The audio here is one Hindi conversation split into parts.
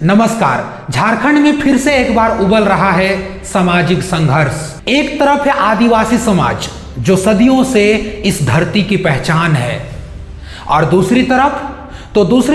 नमस्कार। झारखंड में फिर से एक बार उबल रहा है सामाजिक संघर्ष। एक तरफ है आदिवासी समाज जो सदियों से इस धरती की पहचान है, और दूसरी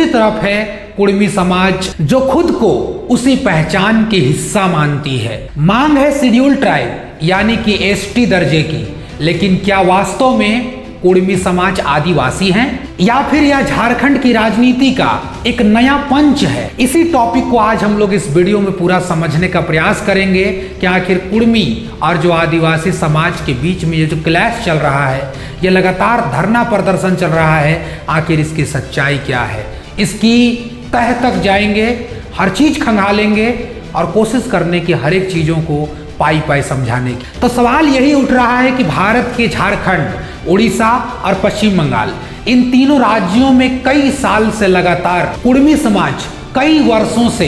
तरफ है कुड़मी समाज जो खुद को उसी पहचान की हिस्सा मानती है। मांग है शेड्यूल ट्राइब यानी कि एसटी दर्जे की, लेकिन क्या वास्तव में कुड़मी समाज आदिवासी हैं या फिर यह झारखंड की राजनीति का एक नया पंच है? इसी टॉपिक को आज हम लोग इस वीडियो में पूरा समझने का प्रयास करेंगे कि आखिर कुड़मी और जो आदिवासी समाज के बीच में ये जो क्लैश चल रहा है, ये लगातार धरना प्रदर्शन चल रहा है, आखिर इसकी सच्चाई क्या है। इसकी तह तक जाएंगे, हर चीज खंगालेंगे और कोशिश करने की हर एक चीजों को पाई पाई समझाने की। तो सवाल यही उठ रहा है कि भारत के झारखंड, उड़ीसा और पश्चिम बंगाल, इन तीनों राज्यों में कई साल से लगातार कुड़मी समाज कई वर्षों से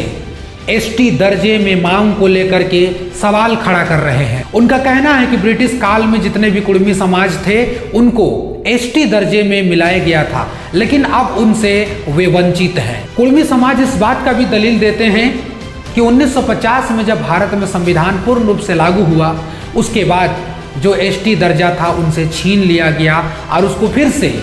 एसटी दर्जे में मांग को लेकर के सवाल खड़ा कर रहे हैं। उनका कहना है कि ब्रिटिश काल में जितने भी कुड़मी समाज थे उनको एसटी दर्जे में मिलाया गया था, लेकिन अब उनसे वे वंचित हैं। कुड़मी समाज इस बात का भी दलील देते हैं कि 1950 में जब भारत में संविधान पूर्ण रूप से लागू हुआ, उसके बाद जो एसटी दर्जा था उनसे छीन लिया गया और उसको फिर से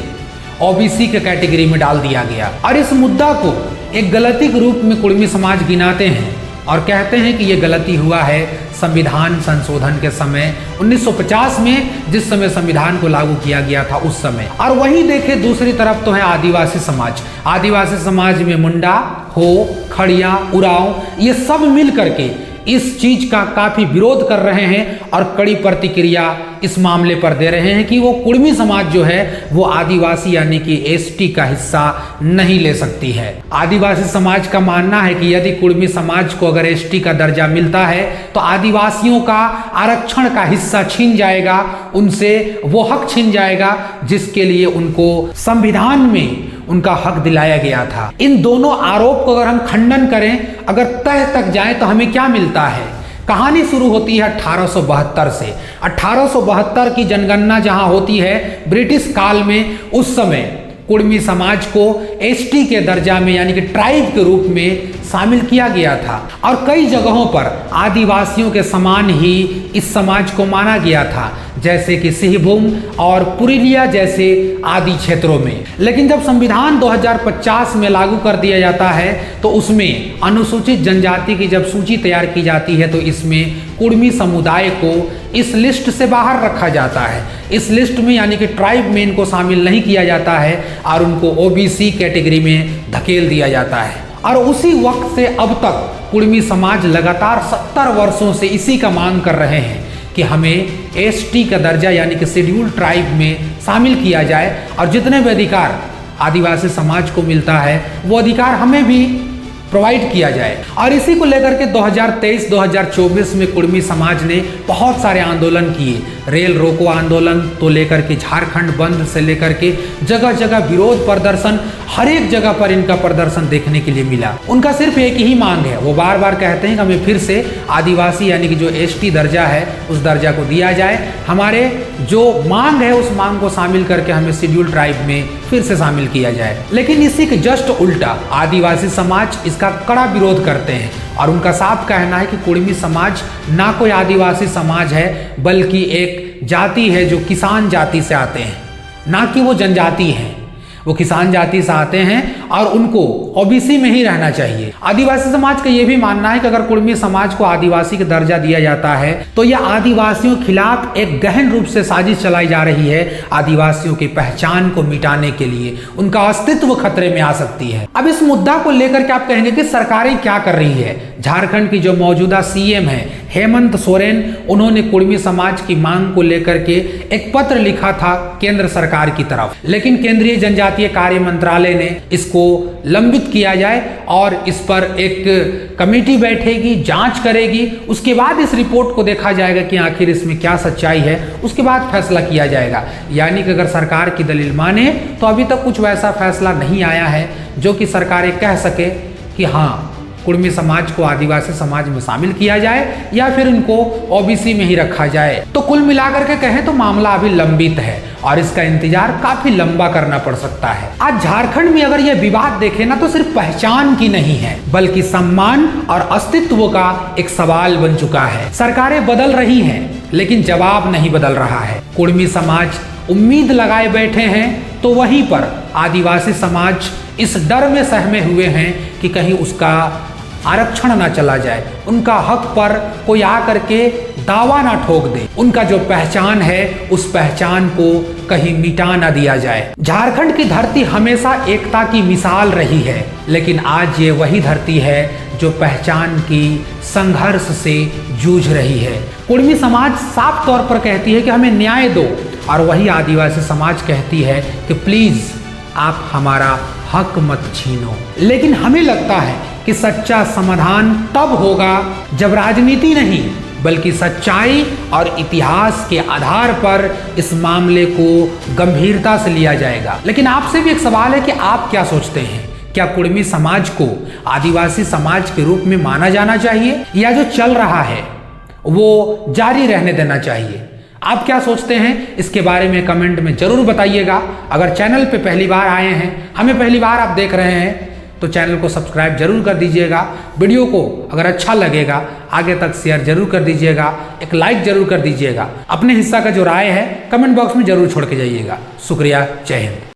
ओबीसी के कैटेगरी में डाल दिया गया। और इस मुद्दा को एक गलती के रूप में कुड़मी समाज गिनाते हैं और कहते हैं कि ये गलती हुआ है संविधान संशोधन के समय 1950 में, जिस समय संविधान को लागू किया गया था उस समय। और वहीं देखें दूसरी तरफ तो है आदिवासी समाज। आदिवासी समाज में मुंडा, हो, खड़िया, उरांव, ये सब मिल करके इस चीज का काफी विरोध कर रहे हैं और कड़ी प्रतिक्रिया इस मामले पर दे रहे हैं कि वो कुड़मी समाज जो है वो आदिवासी यानी कि एसटी का हिस्सा नहीं ले सकती है। आदिवासी समाज का मानना है कि यदि कुड़मी समाज को अगर एसटी का दर्जा मिलता है तो आदिवासियों का आरक्षण का हिस्सा छीन जाएगा, उनसे वो हक छीन जाएगा जिसके लिए उनको संविधान में उनका हक दिलाया गया था। इन दोनों आरोप को अगर हम खंडन करें, अगर तह तक जाएं तो हमें क्या मिलता है? कहानी शुरू होती है 1872 से। 1872 की जनगणना जहां होती है ब्रिटिश काल में, उस समय कुड़मी समाज को एसटी के दर्जा में यानी कि ट्राइब के रूप में शामिल किया गया था और कई जगहों पर आदिवासियों के समान ही इस समाज को माना गया था, जैसे कि सिंहभूम और पुरुलिया जैसे आदि क्षेत्रों में। लेकिन जब संविधान 2050 में लागू कर दिया जाता है तो उसमें अनुसूचित जनजाति की जब सूची तैयार की जाती है तो इसमें कुड़मी समुदाय को इस लिस्ट से बाहर रखा जाता है। इस लिस्ट में यानी कि ट्राइब में इनको शामिल नहीं किया जाता है और उनको ओबीसी कैटेगरी में धकेल दिया जाता है। और उसी वक्त से अब तक कुड़मी समाज लगातार 70 वर्षों से इसी का मांग कर रहे हैं कि हमें एसटी का दर्जा यानी कि शेड्यूल ट्राइब में शामिल किया जाए और जितने भी अधिकार आदिवासी समाज को मिलता है वो अधिकार हमें भी प्रोवाइड किया जाए। और इसी को लेकर के 2023-2024 में कुड़मी समाज ने बहुत सारे आंदोलन किए। रेल रोको आंदोलन तो लेकर के झारखंड बंद से लेकर के जगह जगह विरोध प्रदर्शन, हर एक जगह पर इनका प्रदर्शन देखने के लिए मिला। उनका सिर्फ एक ही मांग है, वो बार बार कहते हैं कि हमें फिर से आदिवासी यानी कि जो एसटी दर्जा है उस दर्जा को दिया जाए। हमारे जो मांग है उस मांग को शामिल करके हमें शेड्यूल ट्राइब में फिर से शामिल किया जाए। लेकिन इसी के जस्ट उल्टा आदिवासी समाज इसका कड़ा विरोध करते हैं और उनका साफ कहना है कि कुड़मी समाज ना कोई आदिवासी समाज है बल्कि एक जाति है जो किसान जाति से आते हैं, ना कि वो जनजाति हैं। वो किसान जाति से आते हैं और उनको ओबीसी में ही रहना चाहिए। आदिवासी समाज का ये भी मानना है कि अगर कुड़मी समाज को आदिवासी का दर्जा दिया जाता है तो यह आदिवासियों के खिलाफ एक गहन रूप से साजिश चलाई जा रही है। आदिवासियों की पहचान को मिटाने के लिए उनका अस्तित्व खतरे में आ सकती है। अब इस मुद्दा को लेकर के आप कहेंगे कि सरकारें क्या कर रही है? झारखंड की जो मौजूदा सीएम है हेमंत सोरेन, उन्होंने कुड़मी समाज की मांग को लेकर के एक पत्र लिखा था केंद्र सरकार की तरफ, लेकिन केंद्रीय जनजातीय कार्य मंत्रालय ने इसको लंबित किया जाए और इस पर एक कमेटी बैठेगी, जांच करेगी। उसके बाद इस रिपोर्ट को देखा जाएगा कि आखिर इसमें क्या सच्चाई है, उसके बाद फैसला किया जाएगा। यानी कि अगर सरकार की दलील माने तो अभी तक कुछ वैसा फैसला नहीं आया है जो कि सरकारें कह सके कि हाँ कुर्मी समाज को आदिवासी समाज में शामिल किया जाए या फिर इनको ओबीसी में ही रखा जाए। तो कुल मिलाकर के कहें तो मामला अभी लंबित है और इसका इंतजार काफी लंबा करना पड़ सकता है। आज झारखंड में अगर यह विवाद देखें ना तो सिर्फ पहचान की नहीं है बल्कि सम्मान और अस्तित्व का एक सवाल बन चुका है। सरकारें बदल रही हैं लेकिन जवाब नहीं बदल रहा है। कुर्मी समाज उम्मीद लगाए बैठे हैं तो वहीं पर आदिवासी समाज इस डर में सहमे हुए हैं कि कहीं उसका आरक्षण ना चला जाए, उनका हक पर कोई आकर के दावा ना ठोक दे, उनका जो पहचान है उस पहचान को कहीं मिटा ना दिया जाए। झारखंड की धरती हमेशा एकता की मिसाल रही है लेकिन आज ये वही धरती है जो पहचान की संघर्ष से जूझ रही है। कुर्मी समाज साफ तौर पर कहती है कि हमें न्याय दो और वही आदिवासी समाज कहती है कि प्लीज आप हमारा हक मत छीनो। लेकिन हमें लगता है कि सच्चा समाधान तब होगा जब राजनीति नहीं बल्कि सच्चाई और इतिहास के आधार पर इस मामले को गंभीरता से लिया जाएगा। लेकिन आपसे भी एक सवाल है कि आप क्या सोचते हैं? क्या कुर्मी समाज को आदिवासी समाज के रूप में माना जाना चाहिए या जो चल रहा है वो जारी रहने देना चाहिए? आप क्या सोचते हैं इसके बारे में कमेंट में जरूर बताइएगा। अगर चैनल पे पहली बार आए हैं, हमें पहली बार आप देख रहे हैं तो चैनल को सब्सक्राइब जरूर कर दीजिएगा। वीडियो को अगर अच्छा लगेगा आगे तक शेयर जरूर कर दीजिएगा, एक लाइक जरूर कर दीजिएगा। अपने हिस्सा का जो राय है कमेंट बॉक्स में जरूर छोड़ के जाइएगा। शुक्रिया, जय हिंद।